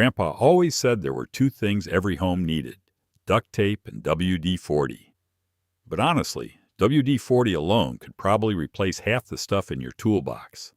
Grandpa always said there were two things every home needed: duct tape and WD-40. But honestly, WD-40 alone could probably replace half the stuff in your toolbox.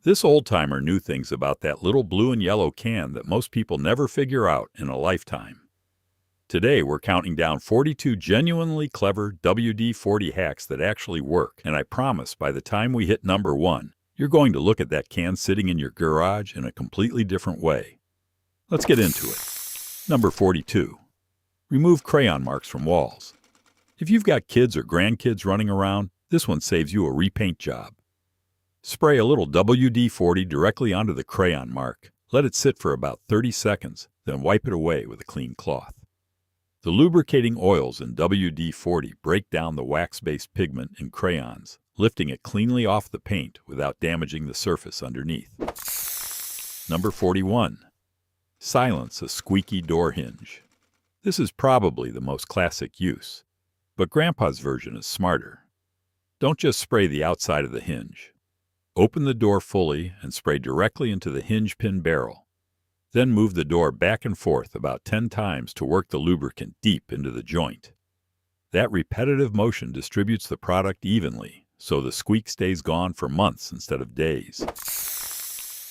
This old-timer knew things about that little blue and yellow can that most people never figure out in a lifetime. Today, we're counting down 42 genuinely clever WD-40 hacks that actually work, and I promise by the time we hit number 1, you're going to look at that can sitting in your garage in a completely different way. Let's get into it. Number 42. Remove crayon marks from walls. If you've got kids or grandkids running around, this one saves you a repaint job. Spray a little WD-40 directly onto the crayon mark. Let it sit for about 30 seconds, then wipe it away with a clean cloth. The lubricating oils in WD-40 break down the wax-based pigment in crayons, lifting it cleanly off the paint without damaging the surface underneath. Number 41. Silence a squeaky door hinge. This is probably the most classic use, but Grandpa's version is smarter. Don't just spray the outside of the hinge. Open the door fully and spray directly into the hinge pin barrel. Then move the door back and forth about 10 times to work the lubricant deep into the joint. That repetitive motion distributes the product evenly, so the squeak stays gone for months instead of days.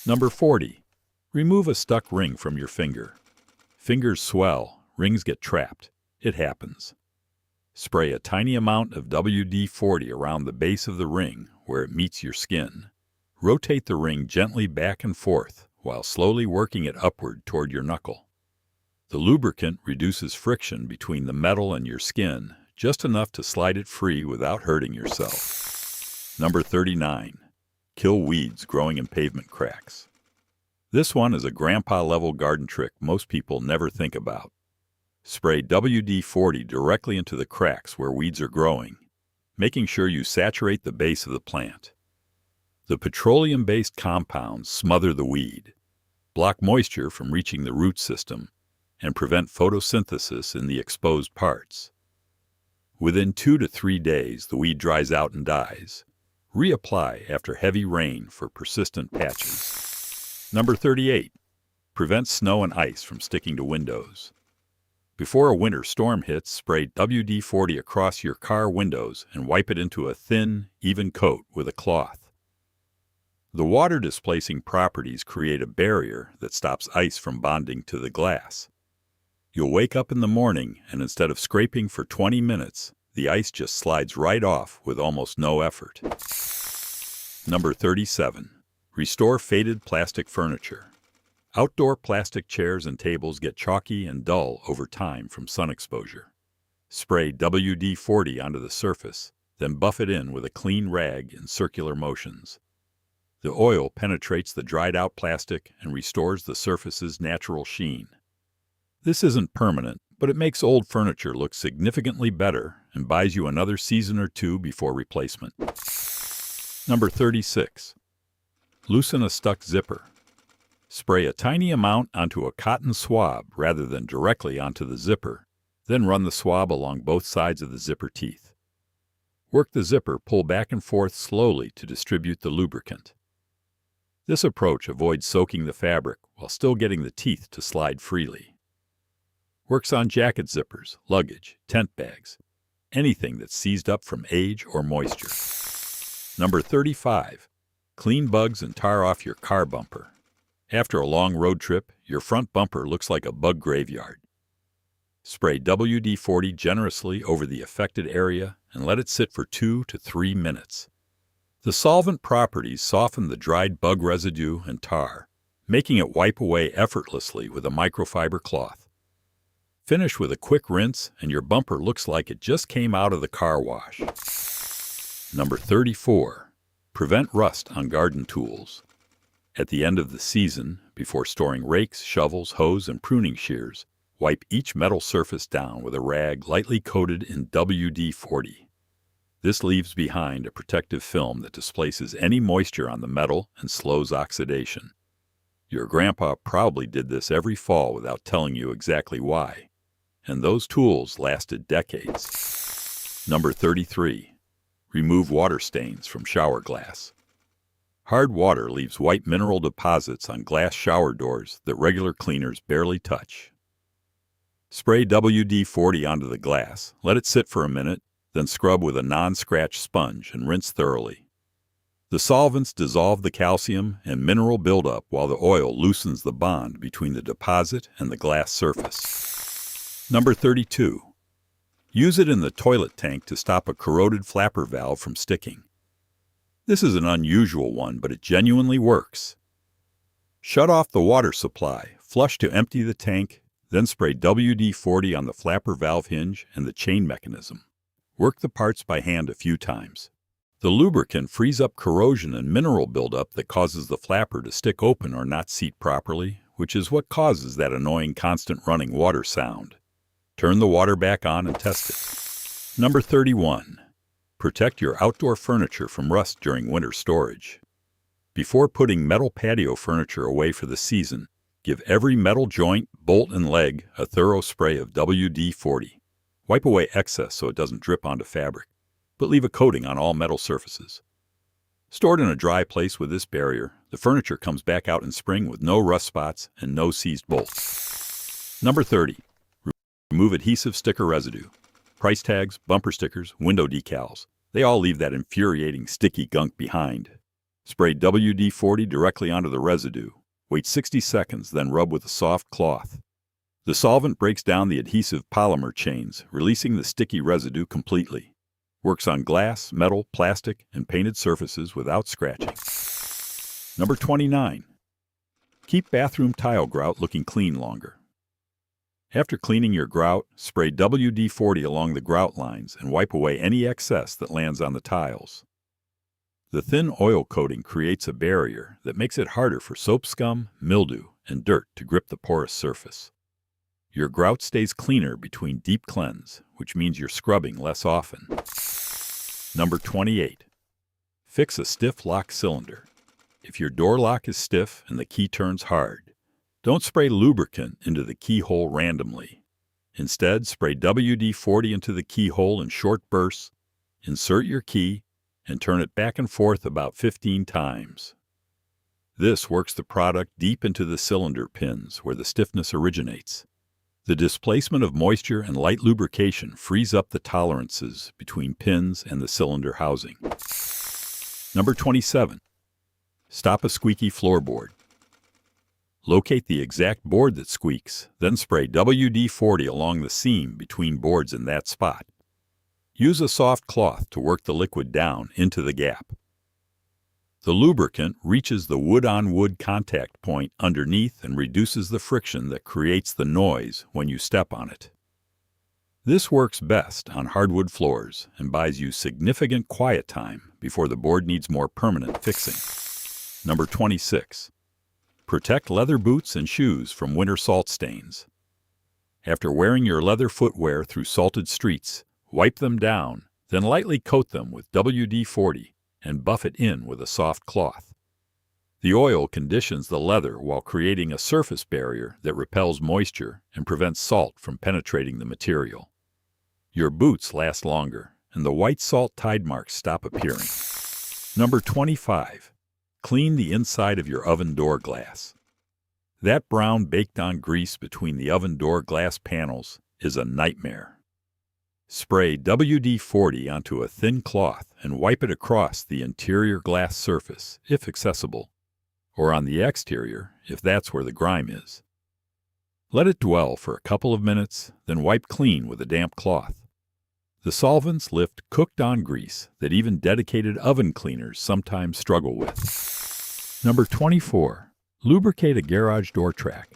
Number 40. Remove a stuck ring from your finger. Fingers swell, rings get trapped. It happens. Spray a tiny amount of WD-40 around the base of the ring where it meets your skin. Rotate the ring gently back and forth while slowly working it upward toward your knuckle. The lubricant reduces friction between the metal and your skin, just enough to slide it free without hurting yourself. Number 39. Kill weeds growing in pavement cracks. This one is a grandpa-level garden trick most people never think about. Spray WD-40 directly into the cracks where weeds are growing, making sure you saturate the base of the plant. The petroleum-based compounds smother the weed, block moisture from reaching the root system, and prevent photosynthesis in the exposed parts. Within 2 to 3 days, the weed dries out and dies. Reapply after heavy rain for persistent patches. Number 38. Prevent snow and ice from sticking to windows. Before a winter storm hits, spray WD-40 across your car windows and wipe it into a thin, even coat with a cloth. The water-displacing properties create a barrier that stops ice from bonding to the glass. You'll wake up in the morning, and instead of scraping for 20 minutes, the ice just slides right off with almost no effort. Number 37. Restore faded plastic furniture. Outdoor plastic chairs and tables get chalky and dull over time from sun exposure. Spray WD-40 onto the surface, then buff it in with a clean rag in circular motions. The oil penetrates the dried-out plastic and restores the surface's natural sheen. This isn't permanent, but it makes old furniture look significantly better and buys you another season or 2 before replacement. Number 36. Loosen a stuck zipper. Spray a tiny amount onto a cotton swab rather than directly onto the zipper, then run the swab along both sides of the zipper teeth. Work the zipper pull back and forth slowly to distribute the lubricant. This approach avoids soaking the fabric while still getting the teeth to slide freely. Works on jacket zippers, luggage, tent bags, anything that's seized up from age or moisture. Number 35. Clean bugs and tar off your car bumper. After a long road trip, your front bumper looks like a bug graveyard. Spray WD-40 generously over the affected area and let it sit for 2 to 3 minutes. The solvent properties soften the dried bug residue and tar, making it wipe away effortlessly with a microfiber cloth. Finish with a quick rinse and your bumper looks like it just came out of the car wash. Number 34. Prevent rust on garden tools. At the end of the season, before storing rakes, shovels, hoes, and pruning shears, wipe each metal surface down with a rag lightly coated in WD-40. This leaves behind a protective film that displaces any moisture on the metal and slows oxidation. Your grandpa probably did this every fall without telling you exactly why, and those tools lasted decades. Number 33. Remove water stains from shower glass. Hard water leaves white mineral deposits on glass shower doors that regular cleaners barely touch. Spray WD-40 onto the glass, let it sit for a minute, then scrub with a non-scratch sponge and rinse thoroughly. The solvents dissolve the calcium and mineral buildup while the oil loosens the bond between the deposit and the glass surface. Number 32. Use it in the toilet tank to stop a corroded flapper valve from sticking. This is an unusual one, but it genuinely works. Shut off the water supply, flush to empty the tank, then spray WD-40 on the flapper valve hinge and the chain mechanism. Work the parts by hand a few times. The lubricant frees up corrosion and mineral buildup that causes the flapper to stick open or not seat properly, which is what causes that annoying constant running water sound. Turn the water back on and test it. Number 31. Protect your outdoor furniture from rust during winter storage. Before putting metal patio furniture away for the season, give every metal joint, bolt, and leg a thorough spray of WD-40. Wipe away excess so it doesn't drip onto fabric, but leave a coating on all metal surfaces. Stored in a dry place with this barrier, the furniture comes back out in spring with no rust spots and no seized bolts. Number 30. Remove adhesive sticker residue. Price tags, bumper stickers, window decals. They all leave that infuriating sticky gunk behind. Spray WD-40 directly onto the residue. Wait 60 seconds, then rub with a soft cloth. The solvent breaks down the adhesive polymer chains, releasing the sticky residue completely. Works on glass, metal, plastic, and painted surfaces without scratching. Number 29. Keep bathroom tile grout looking clean longer. After cleaning your grout, spray WD-40 along the grout lines and wipe away any excess that lands on the tiles. The thin oil coating creates a barrier that makes it harder for soap scum, mildew, and dirt to grip the porous surface. Your grout stays cleaner between deep cleanse, which means you're scrubbing less often. Number 28. Fix a stiff lock cylinder. If your door lock is stiff and the key turns hard, don't spray lubricant into the keyhole randomly. Instead, spray WD-40 into the keyhole in short bursts, insert your key, and turn it back and forth about 15 times. This works the product deep into the cylinder pins where the stiffness originates. The displacement of moisture and light lubrication frees up the tolerances between pins and the cylinder housing. Number 27. Stop a squeaky floorboard. Locate the exact board that squeaks, then spray WD-40 along the seam between boards in that spot. Use a soft cloth to work the liquid down into the gap. The lubricant reaches the wood-on-wood contact point underneath and reduces the friction that creates the noise when you step on it. This works best on hardwood floors and buys you significant quiet time before the board needs more permanent fixing. Number 26. Protect leather boots and shoes from winter salt stains. After wearing your leather footwear through salted streets, wipe them down, then lightly coat them with WD-40 and buff it in with a soft cloth. The oil conditions the leather while creating a surface barrier that repels moisture and prevents salt from penetrating the material. Your boots last longer, and the white salt tide marks stop appearing. Number 25. Clean the inside of your oven door glass. That brown baked-on grease between the oven door glass panels is a nightmare. Spray WD-40 onto a thin cloth and wipe it across the interior glass surface, if accessible, or on the exterior, if that's where the grime is. Let it dwell for a couple of minutes, then wipe clean with a damp cloth. The solvents lift cooked-on grease that even dedicated oven cleaners sometimes struggle with. Number 24. Lubricate a garage door track.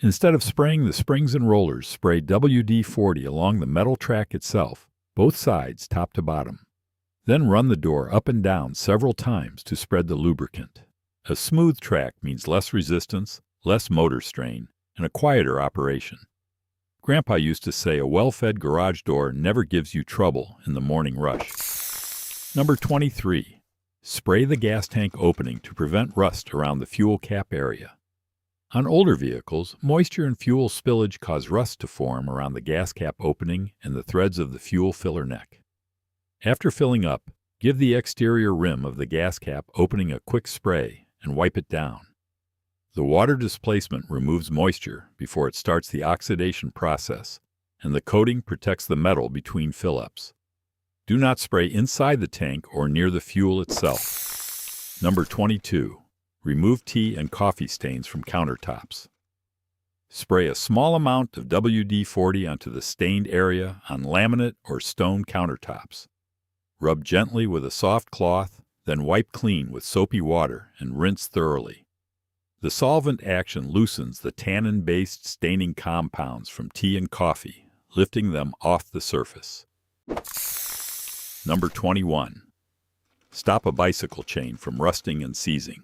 Instead of spraying the springs and rollers, spray WD-40 along the metal track itself, both sides top to bottom. Then run the door up and down several times to spread the lubricant. A smooth track means less resistance, less motor strain, and a quieter operation. Grandpa used to say a well-fed garage door never gives you trouble in the morning rush. Number 23. Spray the gas tank opening to prevent rust around the fuel cap area. On older vehicles, moisture and fuel spillage cause rust to form around the gas cap opening and the threads of the fuel filler neck. After filling up, Give the exterior rim of the gas cap opening a quick spray and wipe it down. The water displacement removes moisture before it starts the oxidation process, and the coating protects the metal between fill-ups. Do not spray inside the tank or near the fuel itself. Number 22. Remove tea and coffee stains from countertops. Spray a small amount of WD-40 onto the stained area on laminate or stone countertops. Rub gently with a soft cloth, then wipe clean with soapy water and rinse thoroughly. The solvent action loosens the tannin-based staining compounds from tea and coffee, lifting them off the surface. Number 21. Stop a bicycle chain from rusting and seizing.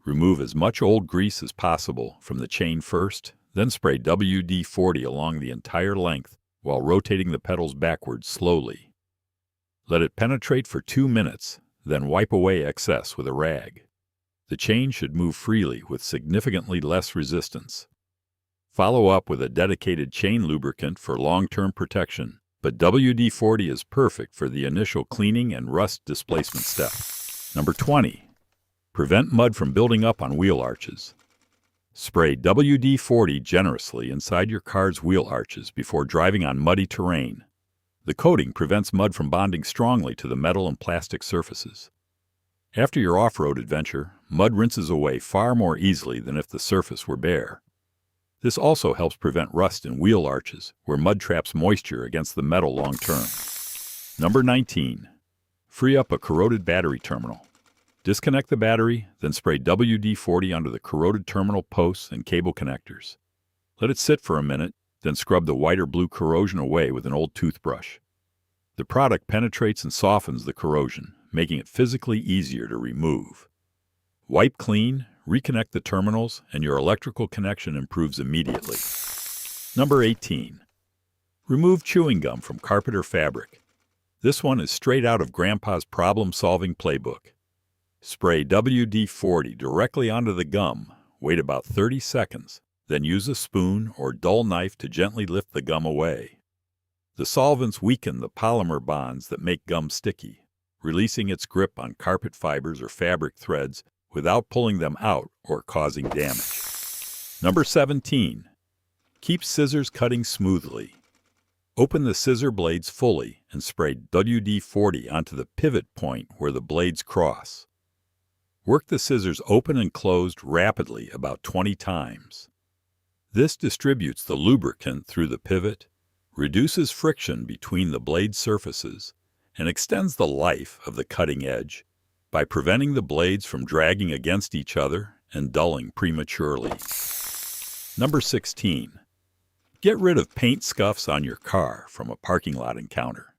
Remove as much old grease as possible from the chain first, then spray WD-40 along the entire length while rotating the pedals backwards slowly. Let it penetrate for 2 minutes, then wipe away excess with a rag. The chain should move freely with significantly less resistance. Follow up with a dedicated chain lubricant for long-term protection, but WD-40 is perfect for the initial cleaning and rust displacement step. Number 20. Prevent mud from building up on wheel arches. Spray WD-40 generously inside your car's wheel arches before driving on muddy terrain. The coating prevents mud from bonding strongly to the metal and plastic surfaces. After your off-road adventure, mud rinses away far more easily than if the surface were bare. This also helps prevent rust in wheel arches, where mud traps moisture against the metal long-term. Number 19. Free up a corroded battery terminal. Disconnect the battery, then spray WD-40 onto the corroded terminal posts and cable connectors. Let it sit for a minute, then scrub the white or blue corrosion away with an old toothbrush. The product penetrates and softens the corrosion, making it physically easier to remove. Wipe clean, reconnect the terminals, and your electrical connection improves immediately. Number 18. Remove chewing gum from carpet or fabric. This one is straight out of Grandpa's problem-solving playbook. Spray WD-40 directly onto the gum, wait about 30 seconds, then use a spoon or dull knife to gently lift the gum away. The solvents weaken the polymer bonds that make gum sticky, releasing its grip on carpet fibers or fabric threads without pulling them out or causing damage. Number 17. Keep scissors cutting smoothly. Open the scissor blades fully and spray WD-40 onto the pivot point where the blades cross. Work the scissors open and closed rapidly about 20 times. This distributes the lubricant through the pivot, reduces friction between the blade surfaces, and extends the life of the cutting edge by preventing the blades from dragging against each other and dulling prematurely. Number 16. Get rid of paint scuffs on your car from a parking lot encounter.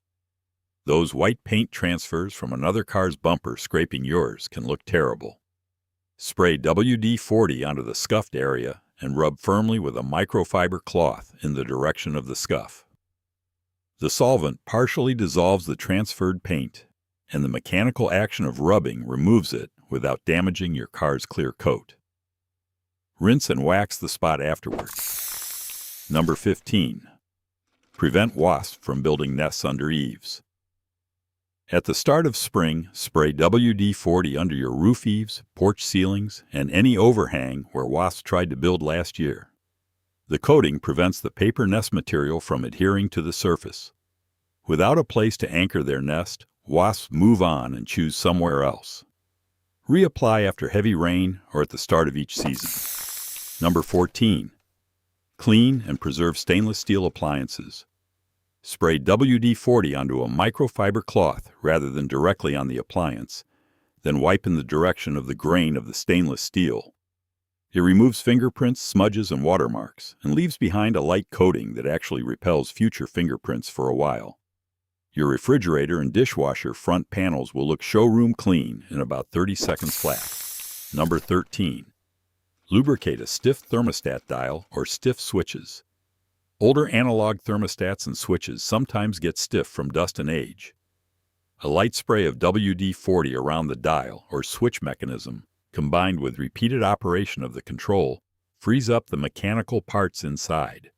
Those white paint transfers from another car's bumper scraping yours can look terrible. Spray WD-40 onto the scuffed area and rub firmly with a microfiber cloth in the direction of the scuff. The solvent partially dissolves the transferred paint, and the mechanical action of rubbing removes it without damaging your car's clear coat. Rinse and wax the spot afterward. Number 15. Prevent wasps from building nests under eaves. At the start of spring, spray WD-40 under your roof eaves, porch ceilings, and any overhang where wasps tried to build last year. The coating prevents the paper nest material from adhering to the surface. Without a place to anchor their nest, wasps move on and choose somewhere else. Reapply after heavy rain or at the start of each season. Number 14. Clean and preserve stainless steel appliances. Spray WD-40 onto a microfiber cloth rather than directly on the appliance, then wipe in the direction of the grain of the stainless steel. It removes fingerprints, smudges, and watermarks, and leaves behind a light coating that actually repels future fingerprints for a while. Your refrigerator and dishwasher front panels will look showroom clean in about 30 seconds flat. Number 13. Lubricate a stiff thermostat dial or stiff switches. Older analog thermostats and switches sometimes get stiff from dust and age. A light spray of WD-40 around the dial or switch mechanism, combined with repeated operation of the control, frees up the mechanical parts inside.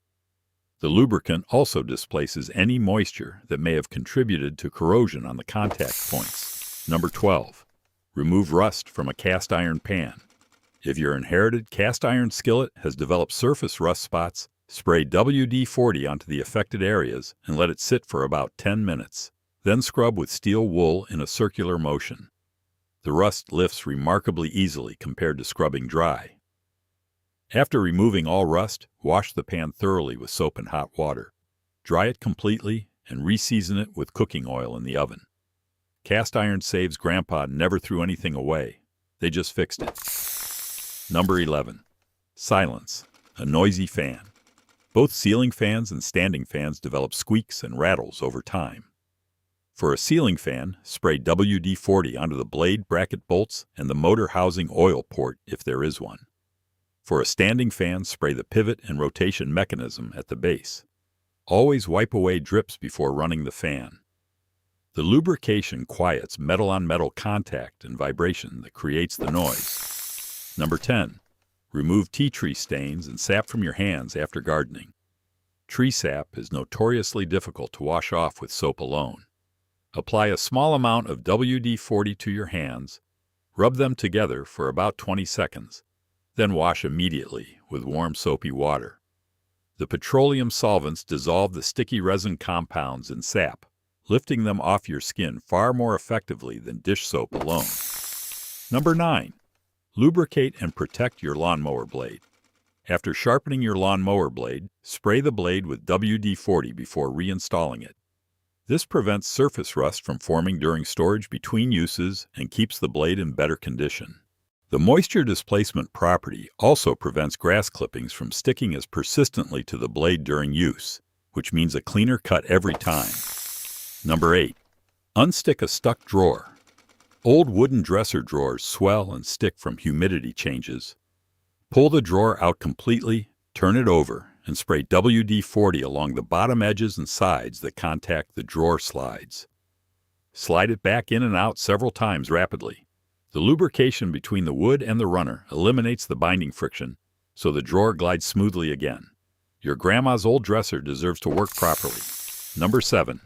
The lubricant also displaces any moisture that may have contributed to corrosion on the contact points. Number 12. Remove rust from a cast iron pan. If your inherited cast iron skillet has developed surface rust spots, spray WD-40 onto the affected areas and let it sit for about 10 minutes. Then scrub with steel wool in a circular motion. The rust lifts remarkably easily compared to scrubbing dry. After removing all rust, wash the pan thoroughly with soap and hot water. Dry it completely and re-season it with cooking oil in the oven. Cast iron saves Grandpa never threw anything away. They just fixed it. Number 11. Silence, a noisy fan. Both ceiling fans and standing fans develop squeaks and rattles over time. For a ceiling fan, spray WD-40 onto the blade bracket bolts and the motor housing oil port if there is one. For a standing fan, spray the pivot and rotation mechanism at the base. Always wipe away drips before running the fan. The lubrication quiets metal-on-metal contact and vibration that creates the noise. Number 10. Remove tea tree stains and sap from your hands after gardening. Tree sap is notoriously difficult to wash off with soap alone. Apply a small amount of WD-40 to your hands, rub them together for about 20 seconds, then wash immediately with warm soapy water. The petroleum solvents dissolve the sticky resin compounds in sap, lifting them off your skin far more effectively than dish soap alone. Number 9. Lubricate and protect your lawnmower blade. After sharpening your lawnmower blade, spray the blade with WD-40 before reinstalling it. This prevents surface rust from forming during storage between uses and keeps the blade in better condition. The moisture displacement property also prevents grass clippings from sticking as persistently to the blade during use, which means a cleaner cut every time. Number 8. Unstick a stuck drawer. Old wooden dresser drawers swell and stick from humidity changes. Pull the drawer out completely, turn it over, and spray WD-40 along the bottom edges and sides that contact the drawer slides. Slide it back in and out several times rapidly. The lubrication between the wood and the runner eliminates the binding friction, so the drawer glides smoothly again. Your grandma's old dresser deserves to work properly. Number 7.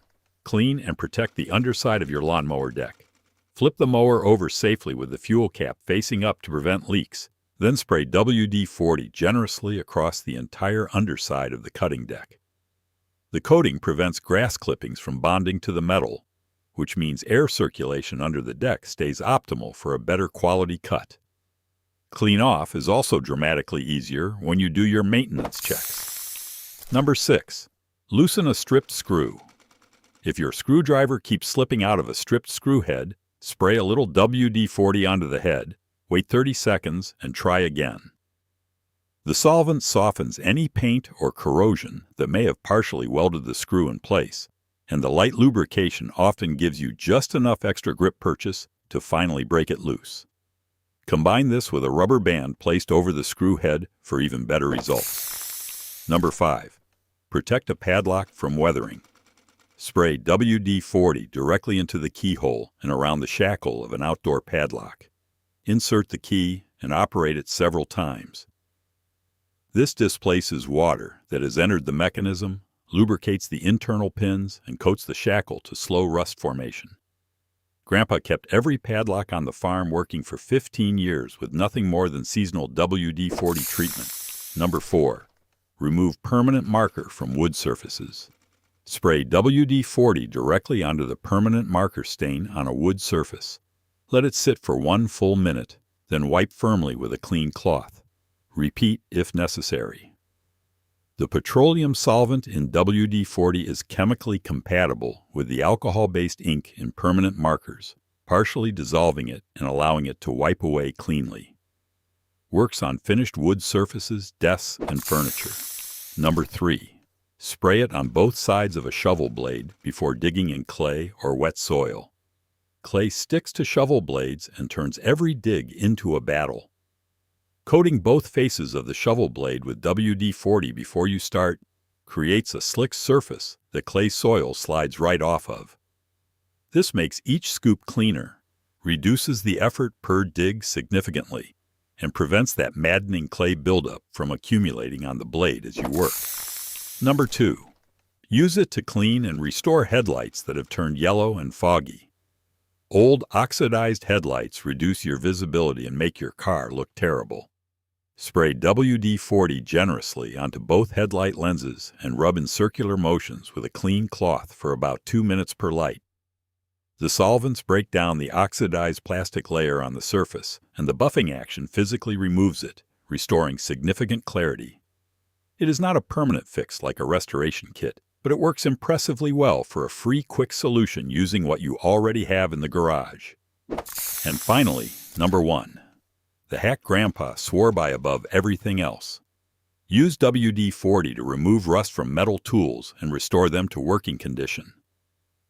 Clean and protect the underside of your lawnmower deck. Flip the mower over safely with the fuel cap facing up to prevent leaks. Then spray WD-40 generously across the entire underside of the cutting deck. The coating prevents grass clippings from bonding to the metal, which means air circulation under the deck stays optimal for a better quality cut. Clean off is also dramatically easier when you do your maintenance checks. Number 6. Loosen a stripped screw. If your screwdriver keeps slipping out of a stripped screw head, spray a little WD-40 onto the head, wait 30 seconds, and try again. The solvent softens any paint or corrosion that may have partially welded the screw in place, and the light lubrication often gives you just enough extra grip purchase to finally break it loose. Combine this with a rubber band placed over the screw head for even better results. Number 5. Protect a padlock from weathering. Spray WD-40 directly into the keyhole and around the shackle of an outdoor padlock. Insert the key and operate it several times. This displaces water that has entered the mechanism, lubricates the internal pins, and coats the shackle to slow rust formation. Grandpa kept every padlock on the farm working for 15 years with nothing more than seasonal WD-40 treatment. Number 4. Remove permanent marker from wood surfaces. Spray WD-40 directly onto the permanent marker stain on a wood surface. Let it sit for 1 full minute, then wipe firmly with a clean cloth. Repeat if necessary. The petroleum solvent in WD-40 is chemically compatible with the alcohol-based ink in permanent markers, partially dissolving it and allowing it to wipe away cleanly. Works on finished wood surfaces, desks, and furniture. Number 3. Spray it on both sides of a shovel blade before digging in clay or wet soil. Clay sticks to shovel blades and turns every dig into a battle. Coating both faces of the shovel blade with WD-40 before you start creates a slick surface that clay soil slides right off of. This makes each scoop cleaner, reduces the effort per dig significantly, and prevents that maddening clay buildup from accumulating on the blade as you work. Number 2. Use it to clean and restore headlights that have turned yellow and foggy. Old, oxidized headlights reduce your visibility and make your car look terrible. Spray WD-40 generously onto both headlight lenses and rub in circular motions with a clean cloth for about 2 minutes per light. The solvents break down the oxidized plastic layer on the surface, and the buffing action physically removes it, restoring significant clarity. It is not a permanent fix like a restoration kit, but it works impressively well for a free, quick solution using what you already have in the garage. And finally, number 1. The hack Grandpa swore by above everything else. Use WD-40 to remove rust from metal tools and restore them to working condition.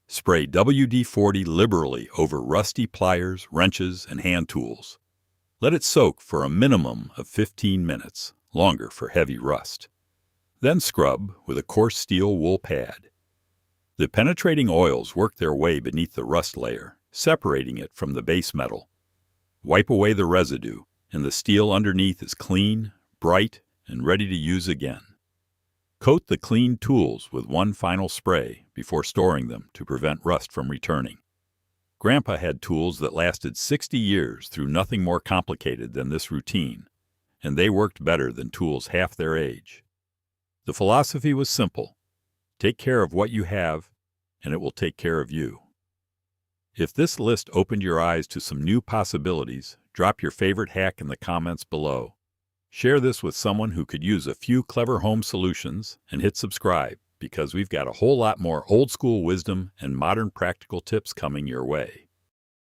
Spray WD-40 liberally over rusty pliers, wrenches, and hand tools. Let it soak for a minimum of 15 minutes, longer for heavy rust. Then scrub with a coarse steel wool pad. The penetrating oils work their way beneath the rust layer, separating it from the base metal. Wipe away the residue, and the steel underneath is clean, bright, and ready to use again. Coat the cleaned tools with one final spray before storing them to prevent rust from returning. Grandpa had tools that lasted 60 years through nothing more complicated than this routine, and they worked better than tools half their age. The philosophy was simple: take care of what you have, and it will take care of you. If this list opened your eyes to some new possibilities, drop your favorite hack in the comments below. Share this with someone who could use a few clever home solutions, and hit subscribe, because we've got a whole lot more old school wisdom and modern practical tips coming your way.